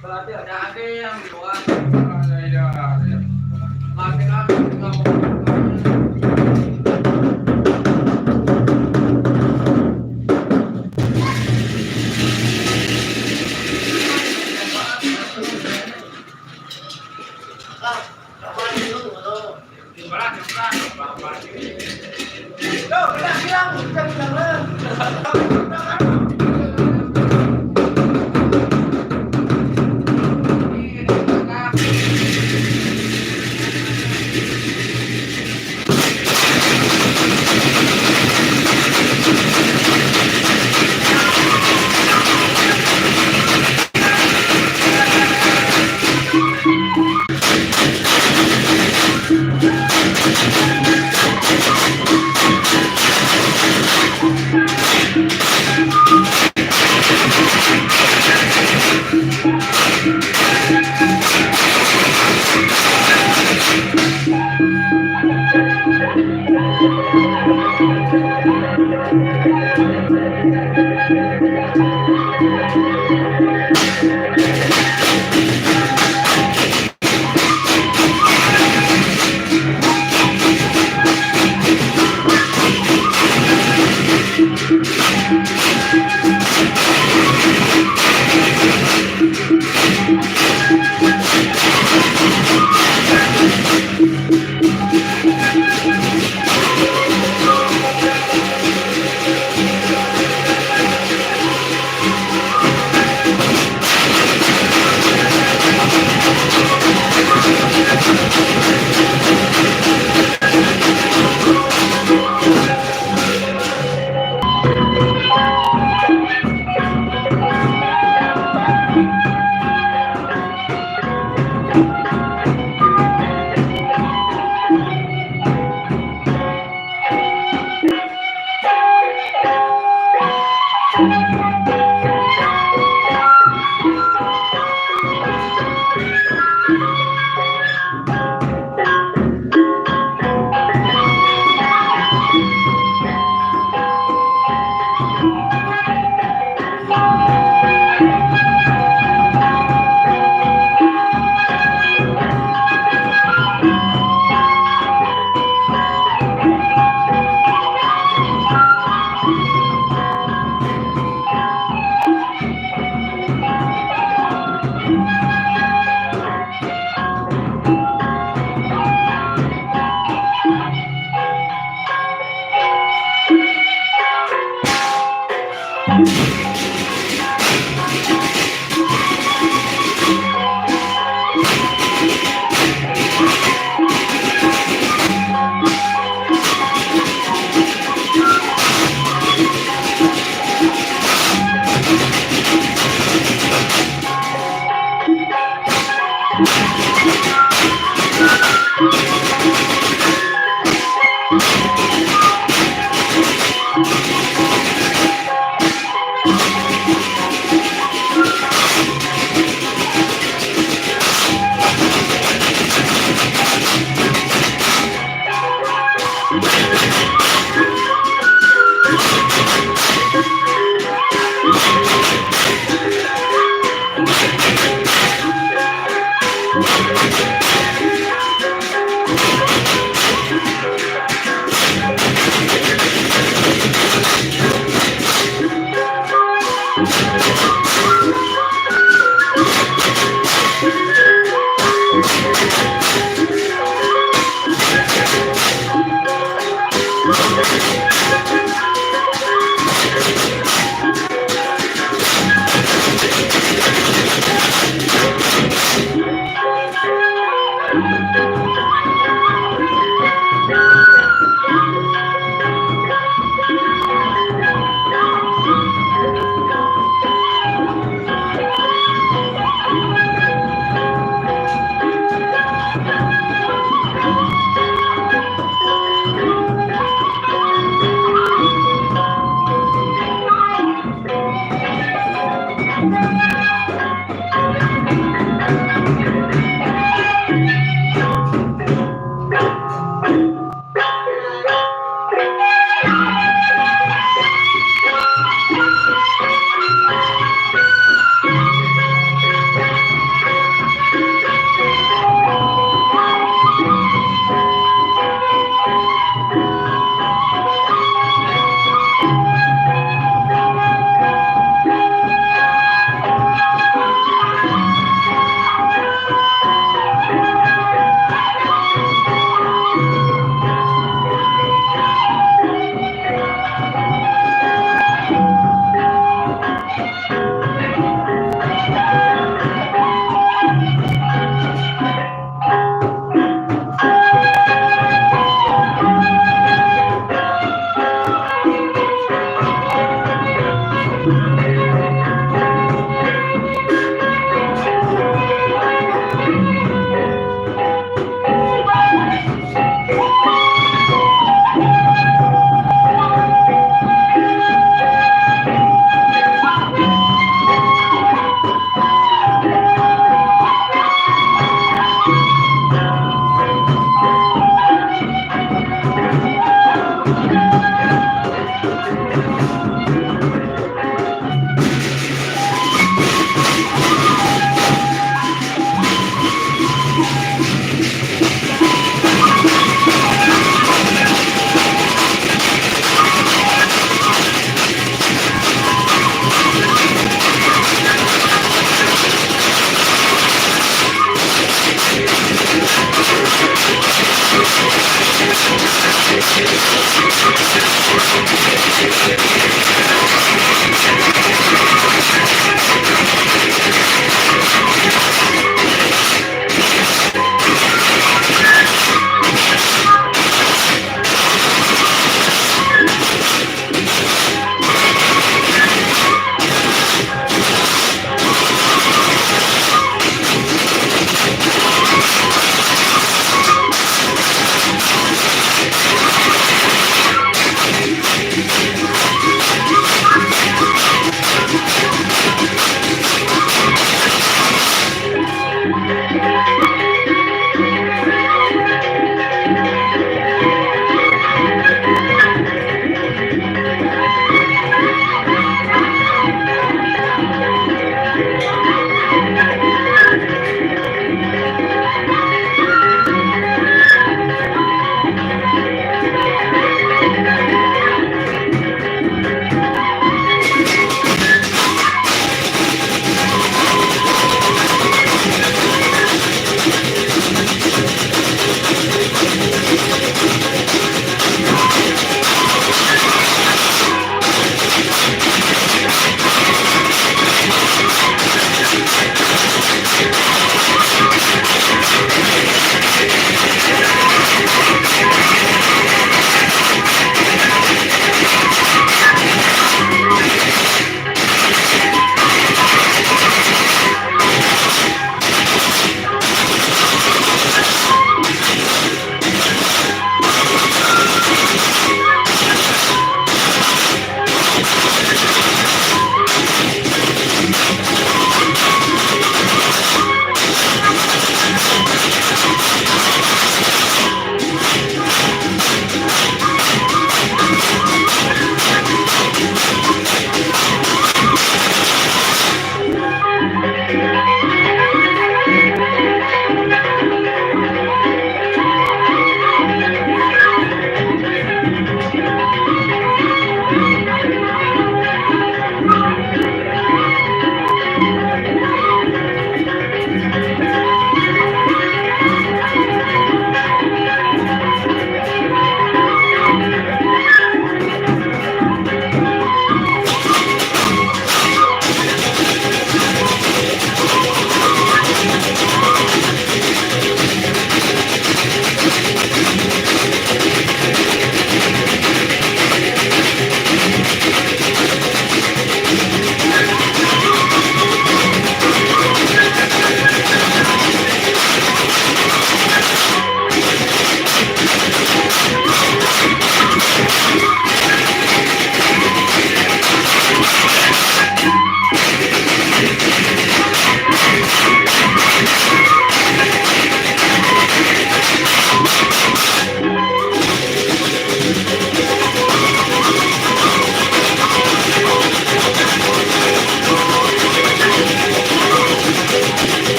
berarti ada yang di luar. Iya. Laki-laki nggak mau.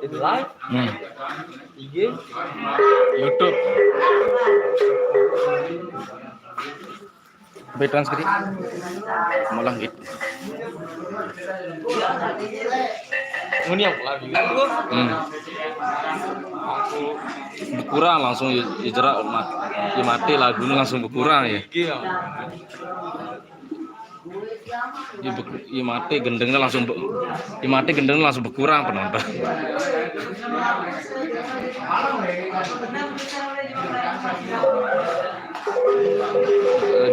Itu live, IG, YouTube. Sampai transkrip. Malah gitu. ini yang lagi. Berkurang langsung jerak mati lagunya langsung berkurang ya. Mati gendengnya langsung berkurang penonton.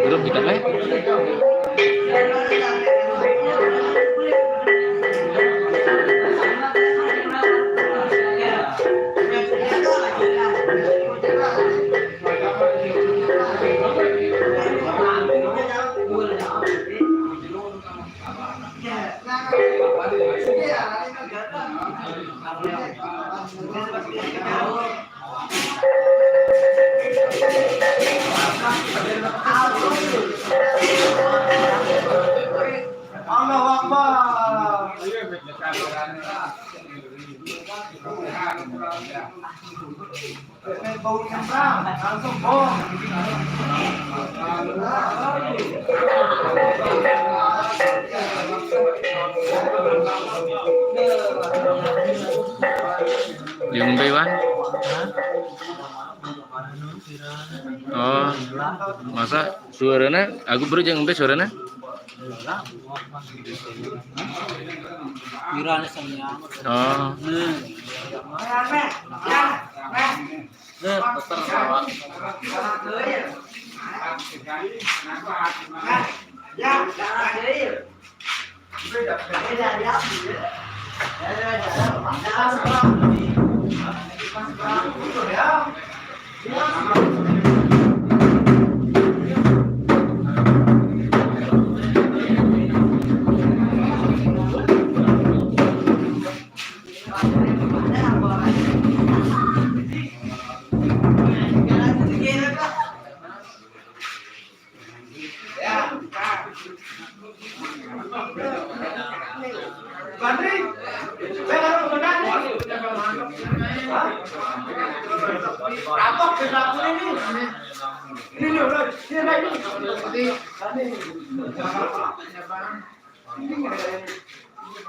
Grup kita nih. Yung Baywan? Oh, masa suaranya? Aku baru jangan suaranya. Oh.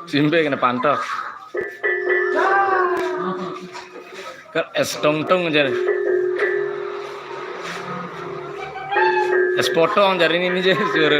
Simpe kena pantok. Kan es tong-tong aja. Es potong dari ini aja suara.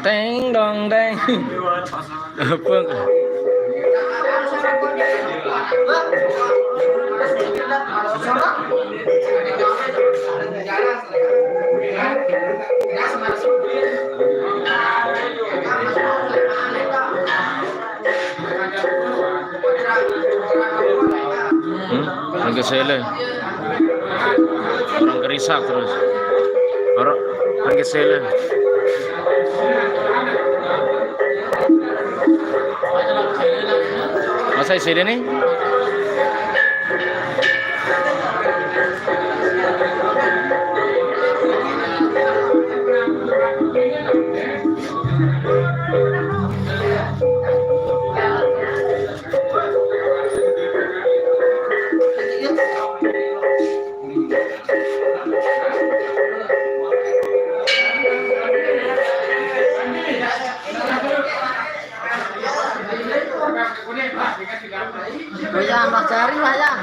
Teng dong teng. Apa? Yang kesele. Orang gerisak terus. Orang kesele. Masa isi nih? Bayang, Mas Jari, bayang.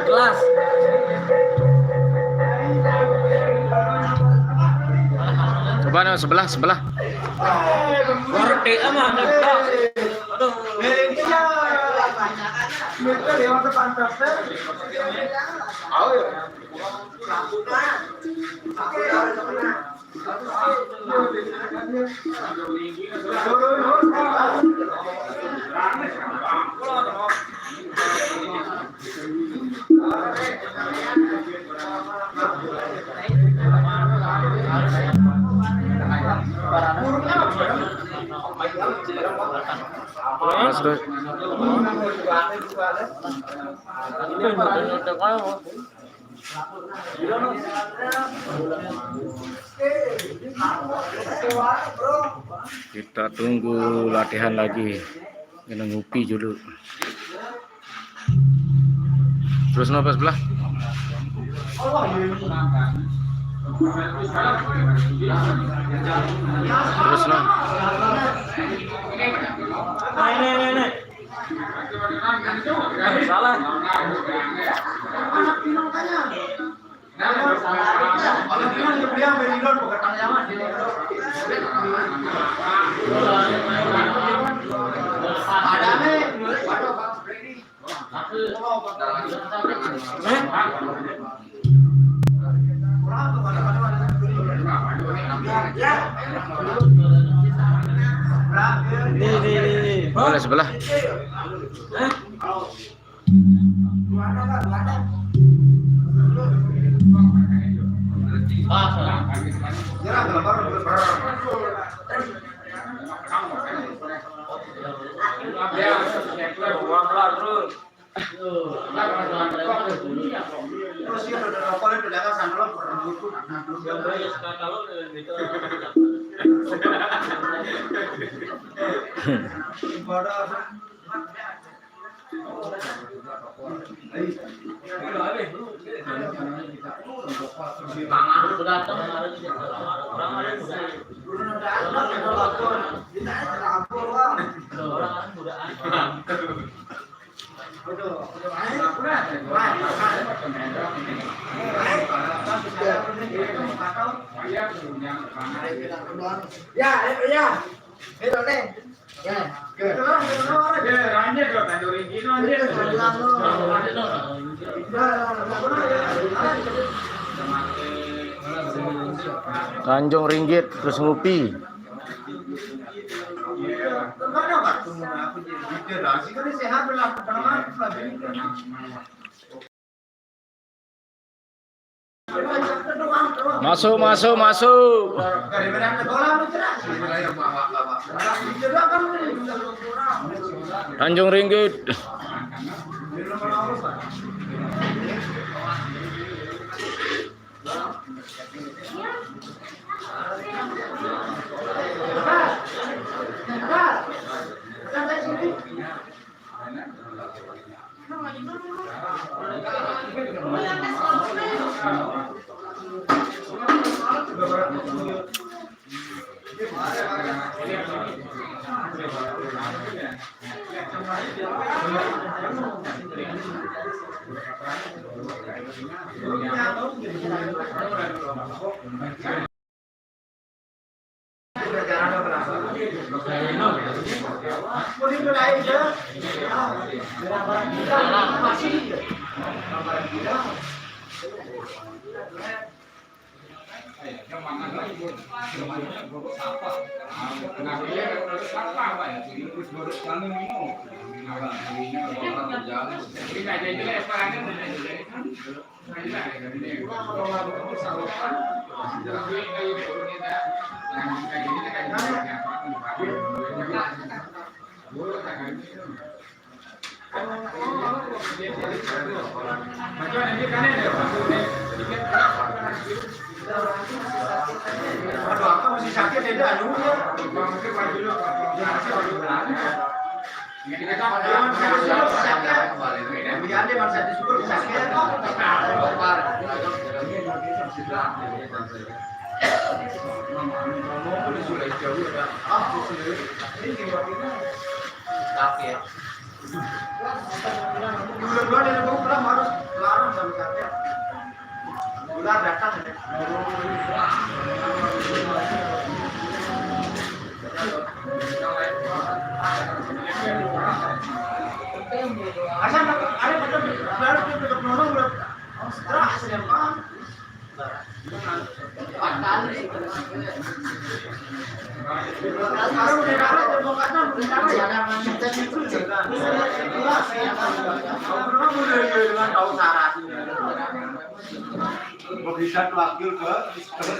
Kelas. Coba nih sebelah. Warti mah aduh. Mas tuh. Kita tunggu latihan lagi. Kena ngupi dulu. Terus napa sebelah? Terus no. Nih. Salah. Nih. Boleh sebelah. Ya, ya. Itu nih. Ya. Tanjung Ringgit terus ngopi. Masuk, masuk, masuk. Tanjung Ringgit. Masih sakit ya, bulan datang asal ada pada baru tutup nolong belum terus ya Pak. Bisa wakil ke terus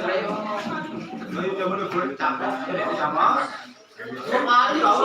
dari zaman dulu campur sama sekali kau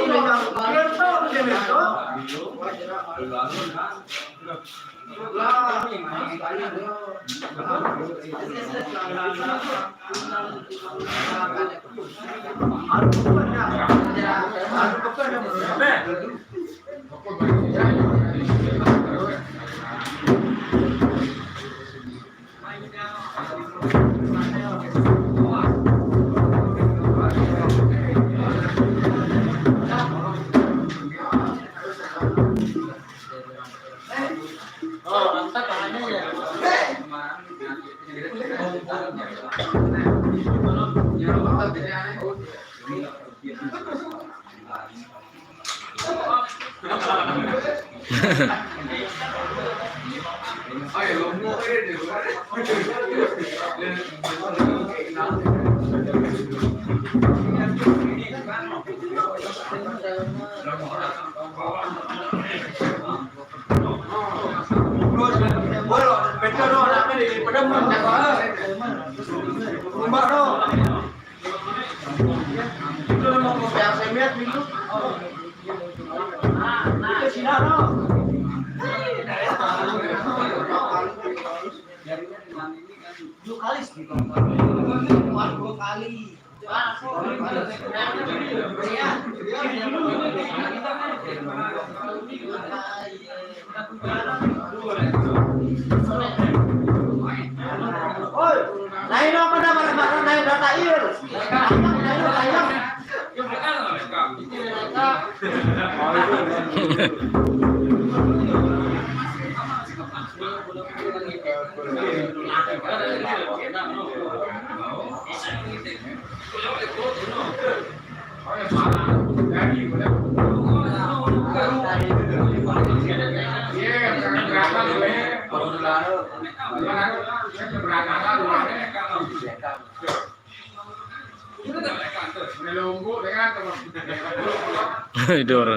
Tidur.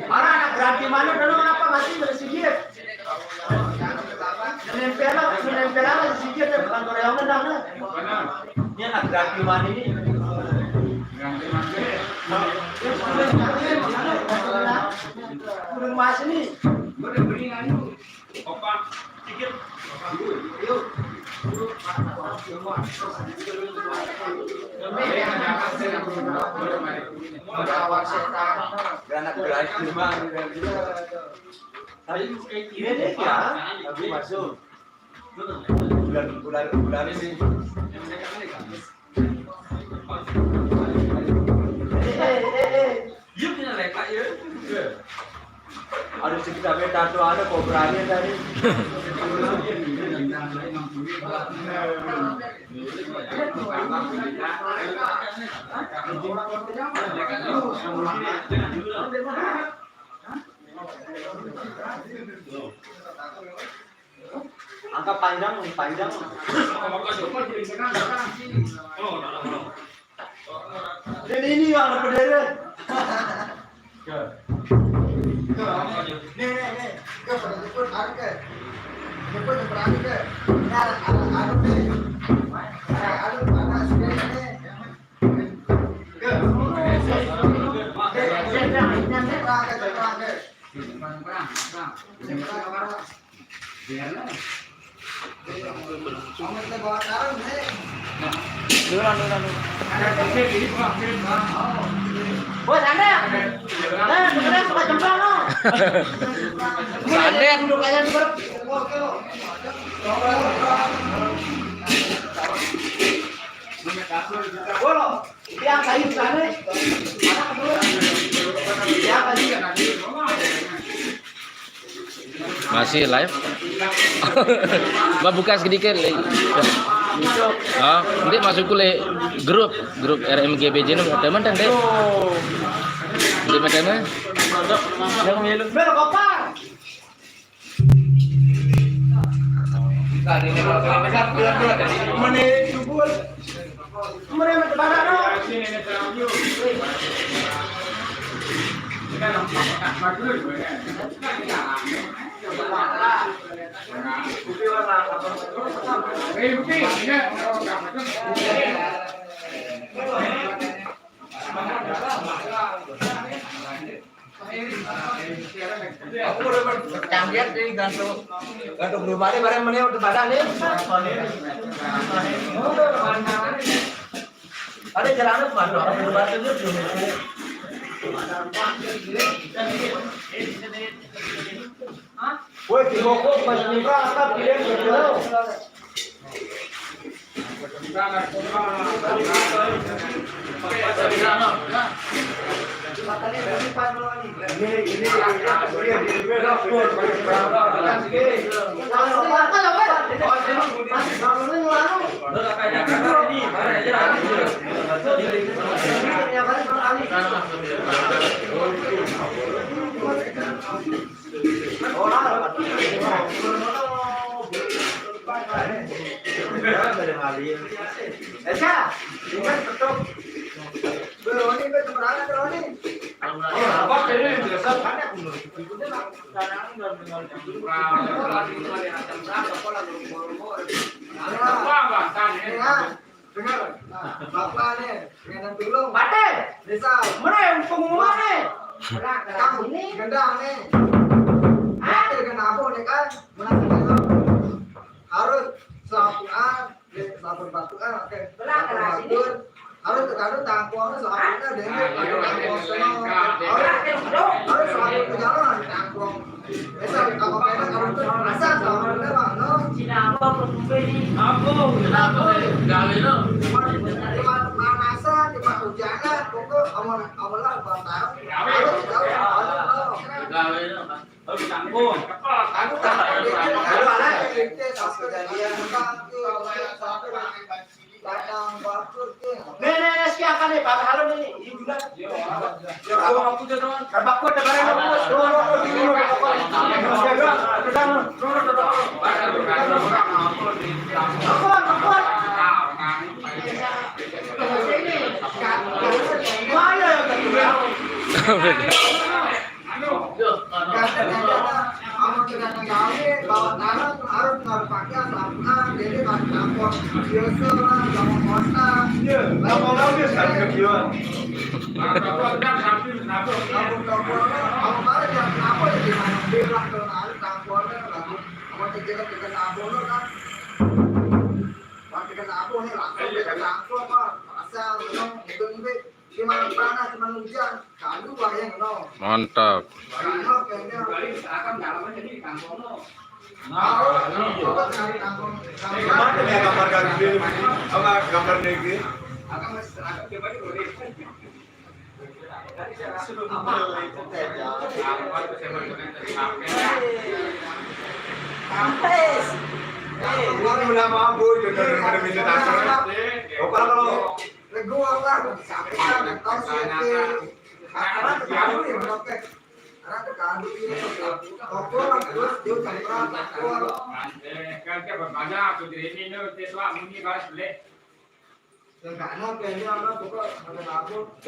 Orang anak berarti mana dulu kenapa masih bersikir? Menempel aja sikit ya bukan koreomen dah. Ini anak berarti mana ini? Kurang mas ini. Anak berarti mana? Ini deh ya, aku masuk. Bulan ini. Yuk ni lepak ya. Ada sekitar beta tu ada kobranya tadi. Angka panjang. Ini yang ada berderet. Nih. Ke pada jemput hari ke. Jemput berani ke. Ada nih. Ada mana sini nih. Ke. Bos Anda. Beneran suka jembang no. Sanden. Duduk aja di perut. Bolo, yang kayu sana. Yang kayu. Masih live. Mbak buka sedikit. Ah, nanti masuk kule grup RMGBJ nu teman dan deh. Di mana? Yang melon belok kopar. Tadi ni kalau besar bulan-bulan dari Mene subul. Mene mana no? Canggih di gantung belum ada barang mana udah badan nih. Ada jalan mana? Orang badan itu belum. Woi, di bokok masih nikah apa pilih berjual? Bapak nih, dengan tulung. Batin, desa. Mana yang pengumuman nih? Kamu ini gendang nih. Batin dengan apa nih kan? Mana nih? harus selapuan, selapun batuan, oke. Harus terkadang tangkuannya selapunnya dengan harus selapun ke jalan tangkuang. Biasa kalau pengen kalau tuh rasa selapunnya bang, no. Gawe lo. Cuma pemanasan, cuma hujanan, pokok awalah bantang. Harus Gawe lo. Harus campur. Mantap. gambar negeri.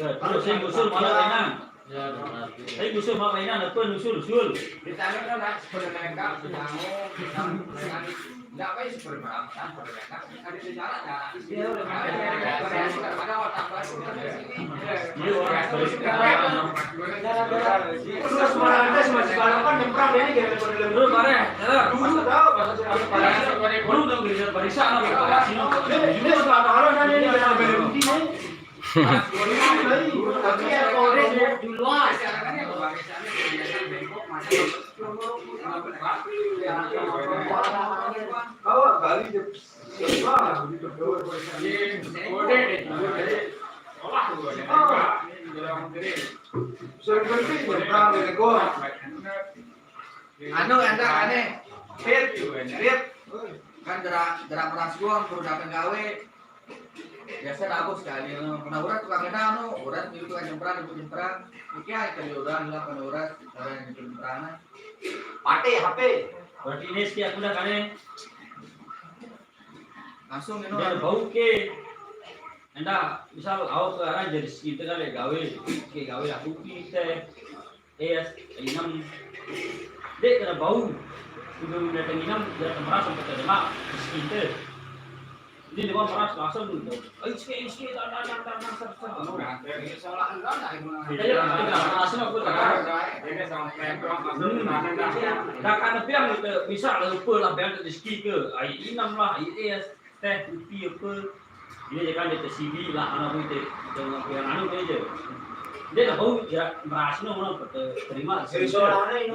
Terus saya usul malah mainan. Saya usul malah mainan, apa usul. Ditanya kan nak sebenarnya enggak apa sih sebenarnya ada di jalan ya. Dia udah ada otak baru di sini. Dia orang Terus mana masih balapan nyemprang ini kayak dulu bare. dulu tahu. Dulu dong bisa barisa lah. Ini selama hari kan ini ada belum di sini. Awak kali je. Anu anda aneh. Fit. Kan gerak meras gua perlu datang gawe. Biasa aku sekali pernah urat tukang kena urat itu kan jemprang iki aja kali urat lah kan urat orang yang jemprang Pate HP. Berarti ini sih aku dah kane. langsung ini Dia bau ke. Anda misal awak ke arah jadi kita kali gawe aku kita. Inam. Dek kena bau. Udah datang inam dia merasa sampai ke demak kita. Ini dia merasa langsung dulu. Iski tak. salah enggak Kita langsung aku tak. Dah kan piang itu bisa lupa lah piang ke ski ke. Ai inam lah, teh putih apa. Ini jangan dia CV lah anak itu dengan piang anu aja. Dia dah bau ya merasa mana terima.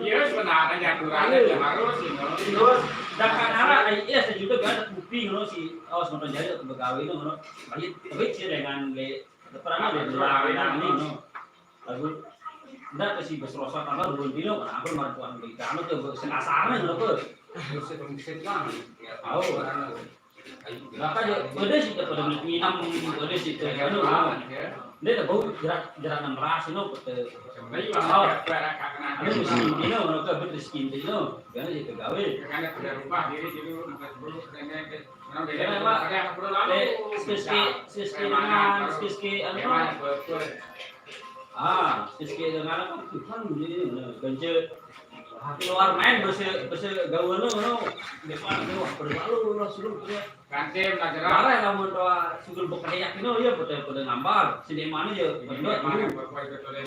iya sebenarnya aturannya harus Terus Dah kan arah sejuta kan bukti ngono si awas nonton jadi untuk begawe ngono. Tapi sih dengan le perannya le lawan ini ngono. Lagu ndak ke si besrosa tambah belum dino kan aku martuan kita anu tuh senasarnya ngono apa. Tahu. Maka ada sih pada minam ada sih teh anu. Dia dah bau gerak meras ngono pada. Ada musim dino ngono ke berskin dino. Kan jadi begawe. karena sudah rubah diri dulu bukan sebelum Karena mak skiski dengan apa Tuhan ini genje keluar main bersih gaul lo depan itu wah perlu lo suruh dia Kantem tak gerak. karena kamu doa suruh bekerja itu ya betul gambar sini mana ya betul Mana berkuai ke tolen.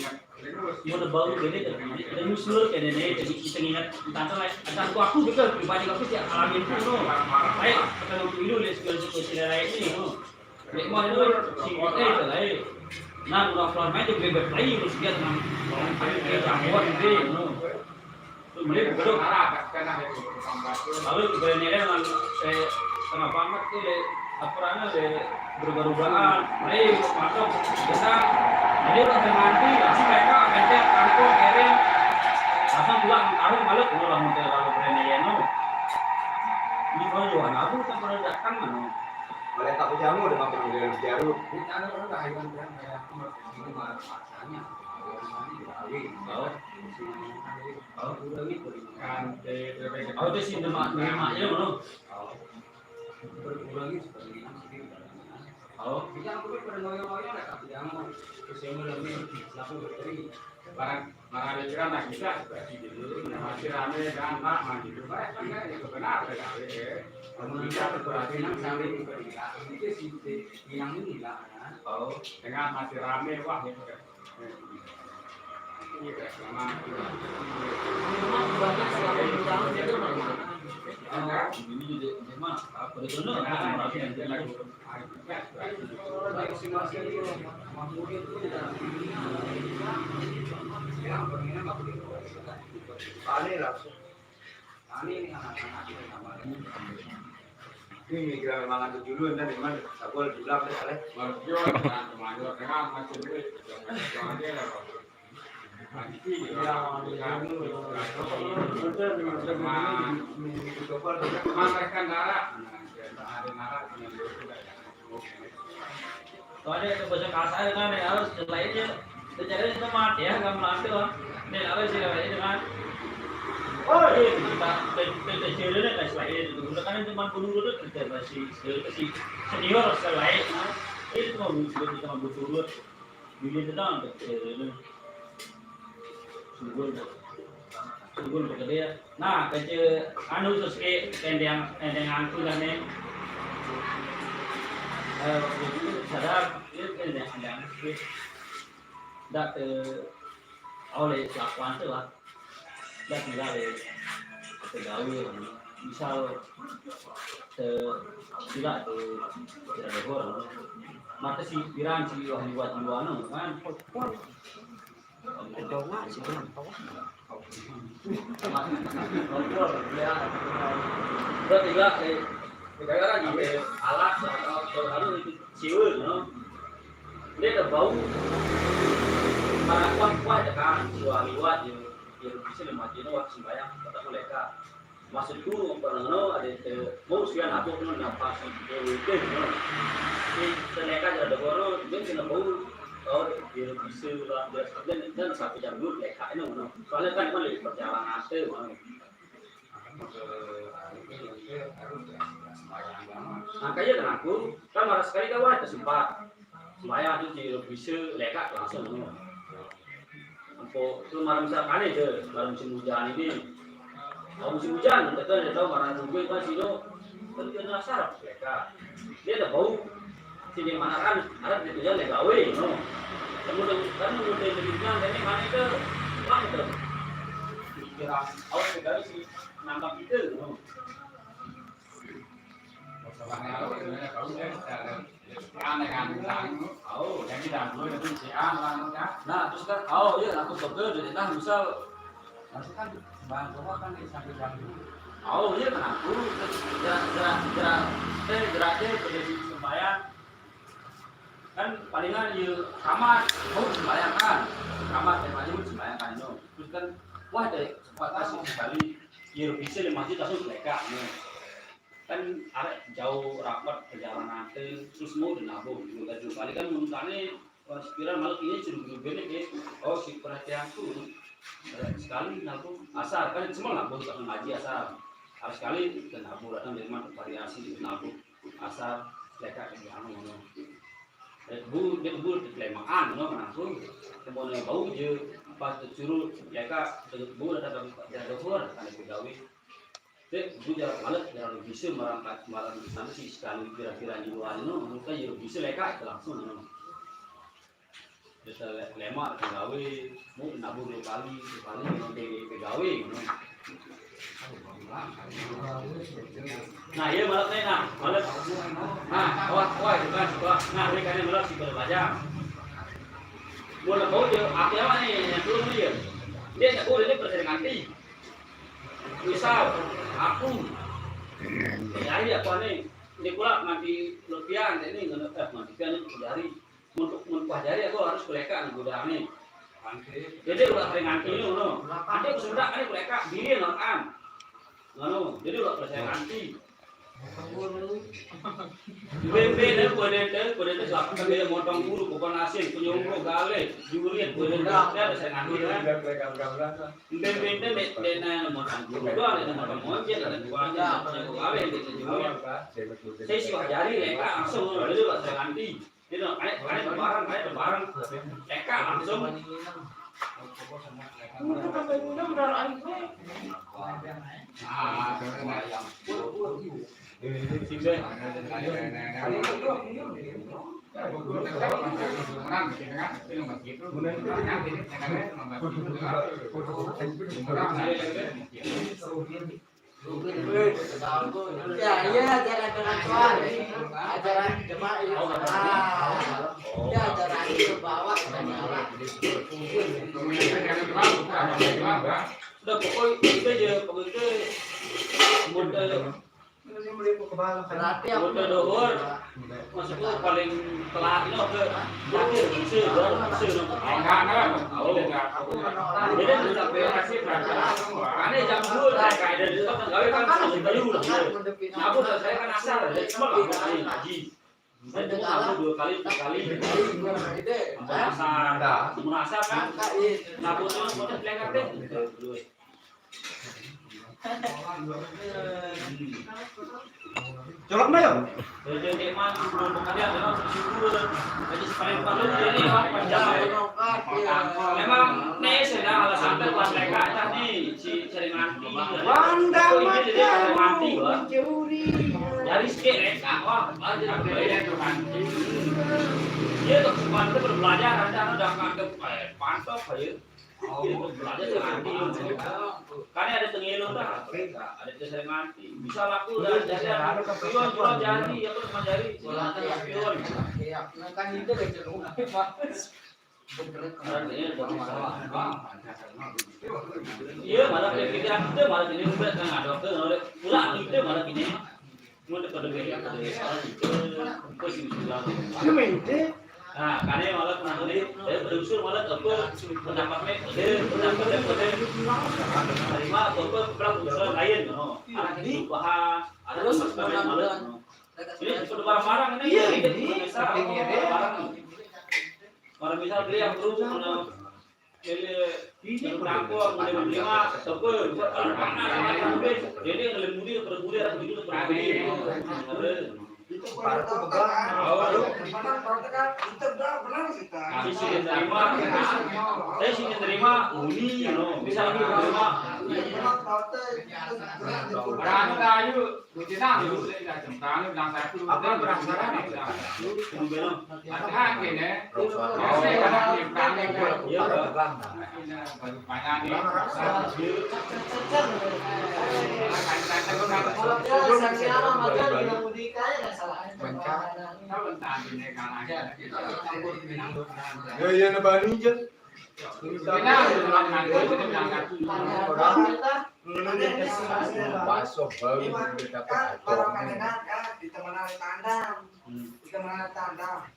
mau baru gini dan usul kayak ini jadi kita ingat tante lah ada aku betul pribadi aku sih alamin itu baik kalau itu lihat segala sesuatu lain ini mau itu si kita itu lah nah udah keluar main juga berplay terus dia dengan orang kayak jamuan gitu Kemudian betul lalu keberanian dengan tengah banget tuh deh apa berubah-ubahan, masuk kita jadi udah nanti si mereka pencet kartu kirim langsung pulang taruh malu pulang mau terlalu beranian no ini kalau jualan aku kan pernah datang mana Boleh tak jamu dengan panggilan jarum. Kita ada orang lain yang bilang kayak ini malah paksanya. Udah gitu. oh itu sih demaknya mana Berulangi seperti ini. oh Kita aku pernah ngoyo-ngoyo lah tapi yang kesemu lebih laku berteri. Barang ada kira nak bisa seperti itu. Masih rame dan tak mandi itu. Baik kan ya benar benar. Kalau kita berperhatian sampai di perikanan itu sih yang ini lah. oh Dengan masih rame wah itu. Ini selama ini jadi memang apa itu no merasa yang jelas Panik langsung. Ini anak-anak kita tambah. Ini migran mangan tuh dulu dan memang tak boleh dibilang deh kali. Marjo dan Marjo dengan masih duit. Jangan dia lah. Makan darah. Ada darah. soalnya itu bahasa kasar kan ya harus lainnya terjadi itu mati ya nggak melatih lah ini harus sih lainnya dengan oh iya kita cerita kan selain itu udah kan cuma bunuh dulu kita masih senior selain itu mau kita mau butuh dulu itu dah untuk sungguh bekerja nah kecil anu terus tendang angku dan ini sadar itu tendang dak oleh kelakuan tu lah dak tidak oleh pegawai misal tidak ada orang maka si pirang si wahyu anu kan berarti lah negara lagi alat atau kalau itu cium no dia ada bau para kuat ya kan liwat yang bisa dimati no waktu sembahyang kata mereka maksudku pernah ada mau sekian apa pun nafas itu no si mereka ada orang dia kena bau oh dia bisa dan satu jam dulu mereka ini no soalnya kan lagi perjalanan itu makanya kan aku kan marah sekali kawan sempat sembahyang itu bisa lekat langsung Ampo itu marah misalkan itu marah musim hujan ini kalau musim hujan kita tidak tahu marah nungguin kan sih lo kan dia nasar lekat dia ada bau sini mana kan ada di tujuan legawe no kemudian kan kemudian begini ini mana itu bang itu kira awal negara sih nambah itu no nah terus kan iya aku dokter jadi kan misal Nanti kan bahan pokok kan sampai jam dulu. iya kan aku geraknya berdiri sembahyang kan palingan kamar mau sembahyang kan kamar temanya sembahyang kan terus kan wah deh sempat kasih sekali bisa di masjid langsung mereka kan ada jauh rapat perjalanan terus mau dinabung juga kali kan misalnya sekira malam ini sudah berbeda oh si perhatian tuh sekali nabung asar kan semua nabung kalau ngaji asar harus sekali dan nabung datang dari mana variasi nabung asar mereka yang ngomong bu dia bu di Sleman no nabung kemudian bau je pas suruh ya kak dengan bu ada dokter kan pegawai deh bu jalan malam jalan bisa marang sana sih sekali kira-kira di luar itu mereka ya bisa leka langsung bisa lemah pegawai mau nabung 2 kali nanti pegawai nah iya malam nih nah malam wah nah ini kan malam sih berbaca boleh kau dia apa nih yang belum dia nggak boleh dia berdiri nanti misal aku ya ini apa nih ini pula nanti lebihan ini nggak nanti kan jari untuk mempelajari aku harus kulekan udah nih jadi udah sering nanti ini no nanti aku sudah kan kulekan diri nonton no jadi udah percaya nanti Bebe boleh siapa dia motong bulu bukan asin penyungguh gale jurian boleh ada saya ngambil bebe motong bulu doang ada motong monjel ada buahnya gale gitu jurian saya sih wajari mereka langsung itu saya ganti itu ada barang mereka langsung Ya, iya ajaran pengakuan, ajaran jemaah ya ajaran itu bawa nyala. Udah pokoknya itu aja pokoknya modal Berarti aku modal dohor maksudnya paling telat itu ke akhir jadi sampai kasih karena jam 2 saya kayak dari itu kan kan dulu lah aku saya kan asal cuma ngaji saya cuma 2 kali 3 kali merasa kan nah putus pelengkap deh Colok na yun. Jadi emang belum pekerjaan memang bersyukur jadi paling jadi panjang memang nih sudah alasan buat mereka tadi si sering mati jadi mati wah dari sikit mereka wah aja dia tuh cuma berbelajar rencana udah nganggep pantau aja belajar mati karena ada tengilung dah ada sering mati bisa laku dan jadi jual jadi ya cuma jadi kan itu kecenderung iya malah pikiran itu malah ini berat kan ada dokter pulang itu malah ini mau dekat posisi nah karena malah nanti berusul malah apa pendapatnya terima apa berapa usul lain ini bahas terus malah ini sudah barang-barang ini orang misal beli yang perlu ini berangkut mulai berlima toko jadi yang lebih mudah permudah atau itu saya sih terima uni bisa lagi terima Berani ayu, butina dulu saya jembrang bilang saya dulu apa berangkat ada gini saya kadang jembrang ya banyak nih kalau dia sanksiara maka bilang mudikanya nggak salah Ya na bani je. Pasok baru kita Orang kadang kan di temenan tandang.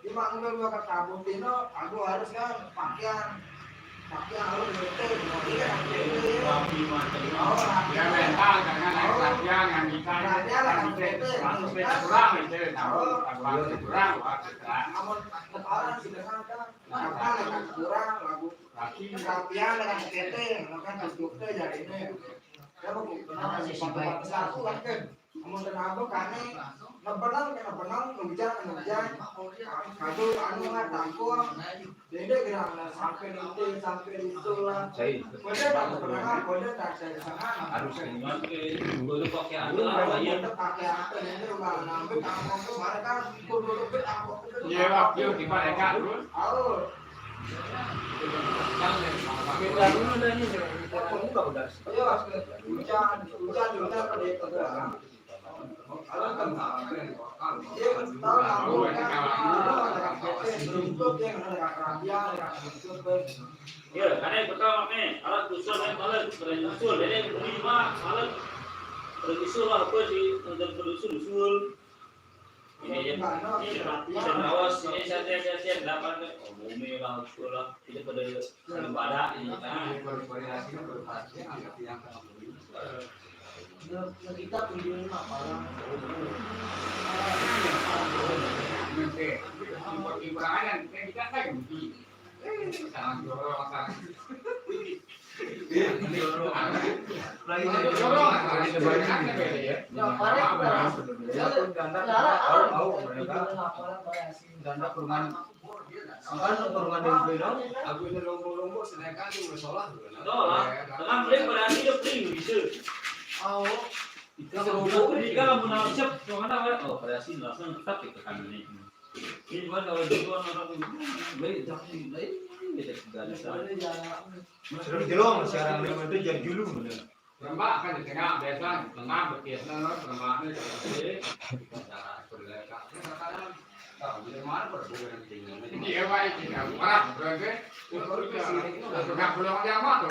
Di mak udah ke tabung dino, aku harus kan pakaian harus betul. Ini kan ya mental karena naik latihan yang bisa masuk kurang itu kurang namun orang sudah kan apa dengan kurang lagu latihan dengan TT, maka duduknya jadi ini. Ya mau kenapa sih sampai satu kan? Amun kenapa kane ngebenang ngehujan. Kado anu nggak tangkul. Dede gerang sampai itu lah. Kode tak pernah kode tak saya sana. Harus kudu pakai anu Kalau apa ya? kita pakai apa ini rumah nambah kampung tuh mereka kudu apa? Iya, waktu di mereka terus. Aul. Kita dulu dah ni. Kamu enggak udah. Ayo hujan pada itu kan. Kalau kan dia tahu aku kan untuk yang ada kerja Ya, karena pertama alat usul yang malah berusul, jadi lima alat berusul lah apa sih untuk berusul. Ini awas ini saya dapat bumi lah usul lah tidak pada lembaga ini kan. Kita video ini malah Nanti Ibrahim kita kan di jangan jorok masalah. Lagi jorok lagi banyak ya. ya paling Ganda perumahan. Kan perumahan dari Beno, aku ini lombo-lombo sedangkan di musola. Dolah, tenang boleh berarti dia beli bisa. oh Itu serupa ketika menawar siap, mana oh variasi langsung tetap itu kan ini. Ini bukan kalau dua orang baik tapi baik beda segala Sudah dijelong sekarang itu jadi dulu bener. Lembak kan di tengah biasa, tengah berkiasnya lembaknya seperti cara berleka. Tahu di mana berbulan tinggal. Iya baik kita marah berarti. Enggak belum ada apa tuh.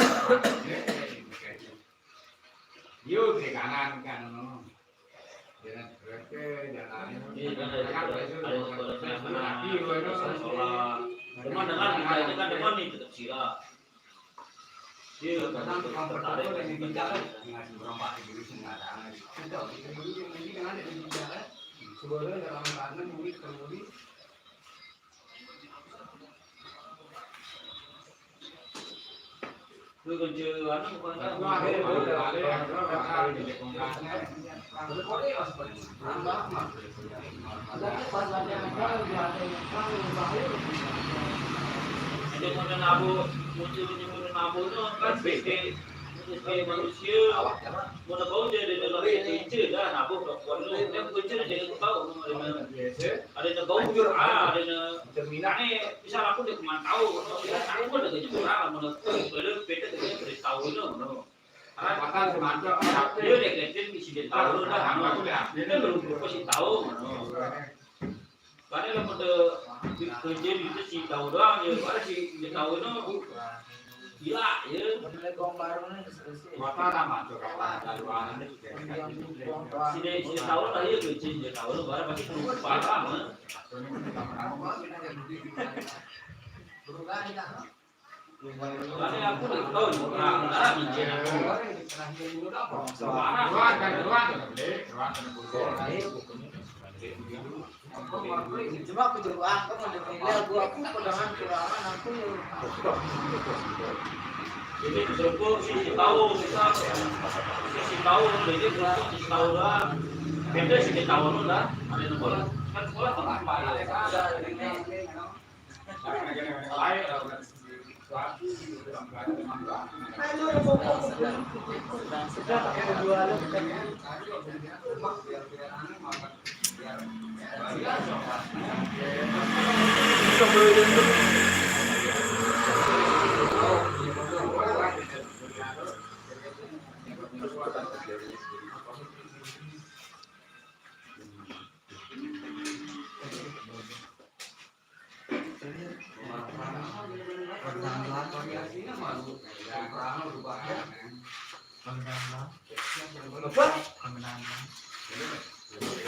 Yuk di kanan kan. Jangan berarti jangan. ini kan ada sekolah. Cuma dengan kita ini kan dengan ini tetap sila. Dia kadang tertarik dengan bicara dengan berapa diri sengaja. Ini kan ada di bicara. Sebenarnya dalam kanan murid kemudian Lu kerja anu bukan kan? Ada mana nabu muncul nabu tu kan sebagai manusia mana bau dia ada dalam itu dah nabu kalau dia kerja dia tahu ada yang bau ada yang terminal ni misal aku dia cuma tahu aku pun ada kerja orang mana boleh beda kerja dari tahu tu Patah semacam dia dia kerja mesti dia tahu dah dia belum pasti tahu karena lah pada kerja itu si tahu doang je kalau si dia tahu tu gila ya Patah dah masuk kalau luar si dia tahu lah ya kerja dia tahu tu baru pasti perlu paham karena aku tak tahu orang orang bincang cuma aku juga aku mendengar aku pegangan keuangan aku ini tersebut si tahu kita si tahu jadi berarti si tahu lah beda si tahu tu lah ada sekolah kan sekolah tak apa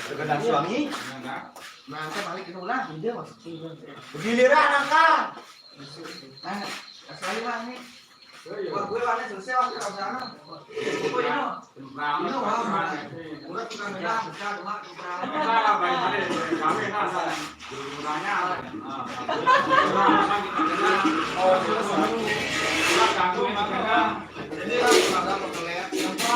Terkadang suami, Mangka balik ke ulah. dia masuk giliran angkat. Nah, asal lah ni. Buat gue mana selesai waktu kau sana. Kau ini, udah tukang medan, besar rumah tukang. Jadi lah tukang apa kelihatan.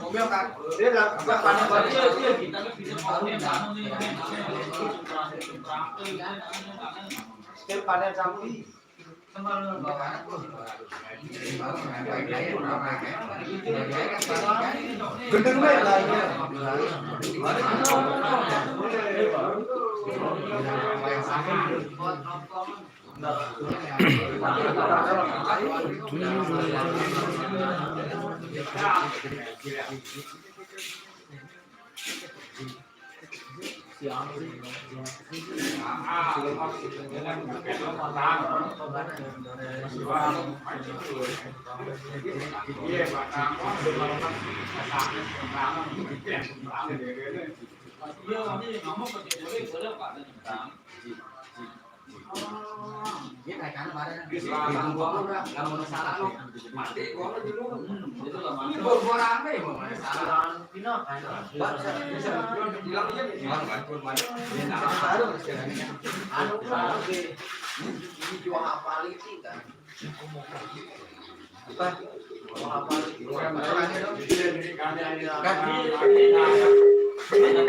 Mobil kan. Dia lah setiap panen sapi. Gendeng bae lah ini. Dia kayak kan kemarin. Bang gua udah enggak mau salah lu. Mati gua dulu. Itu lah mati. Gua rame mau salah. Pino kan. Bilang aja bilang kan gua mati. Anu kan ini jual apa lagi kan? Apa? Jual apa lagi? Thank you.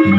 Thank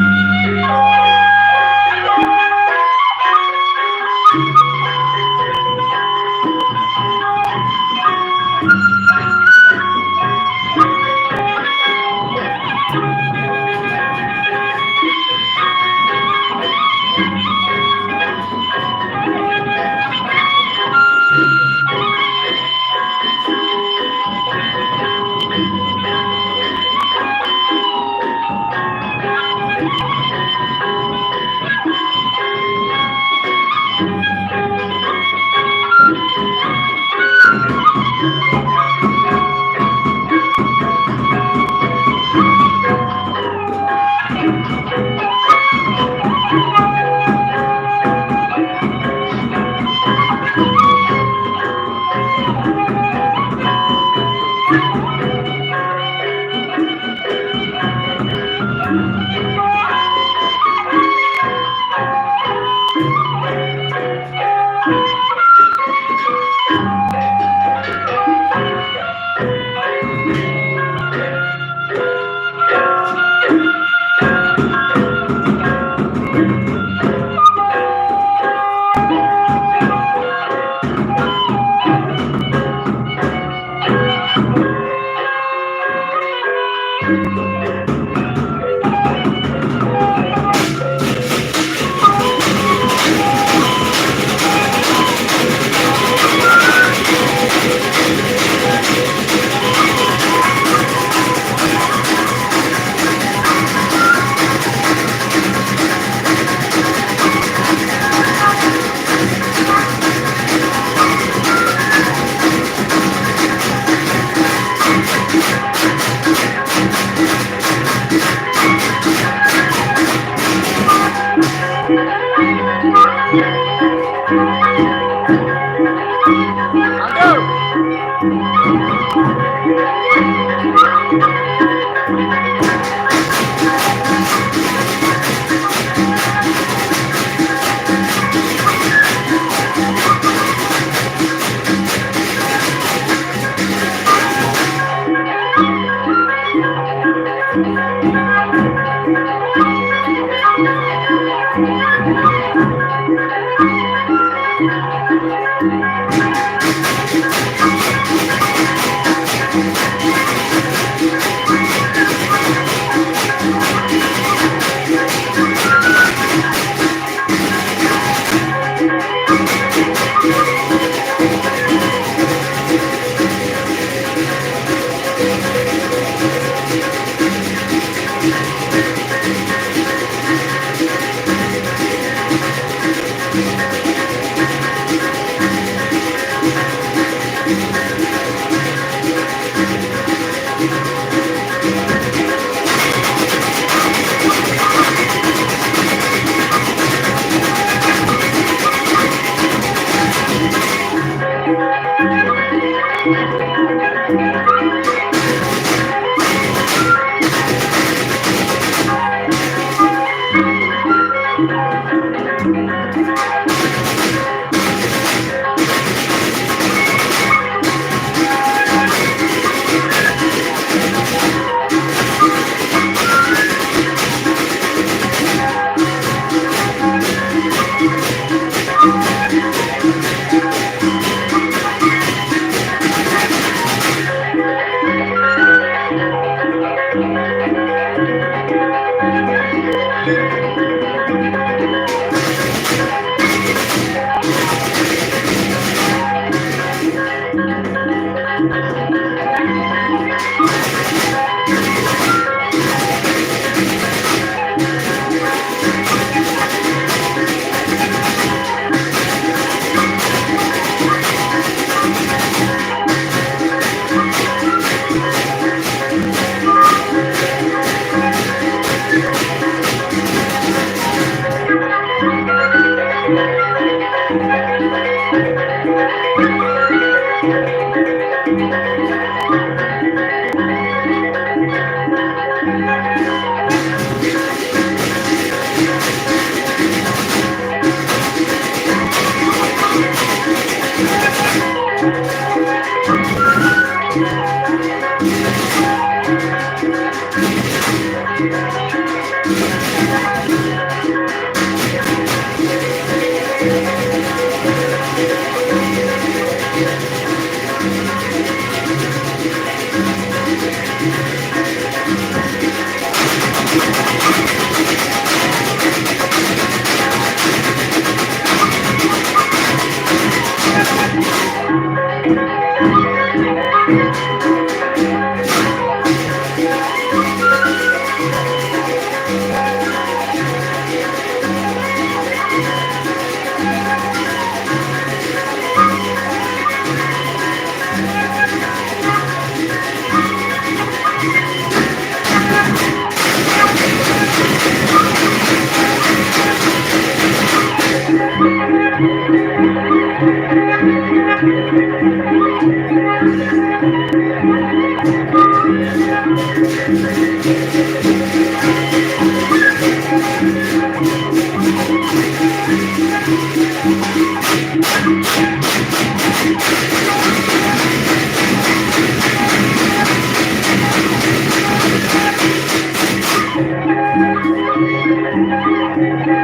Thank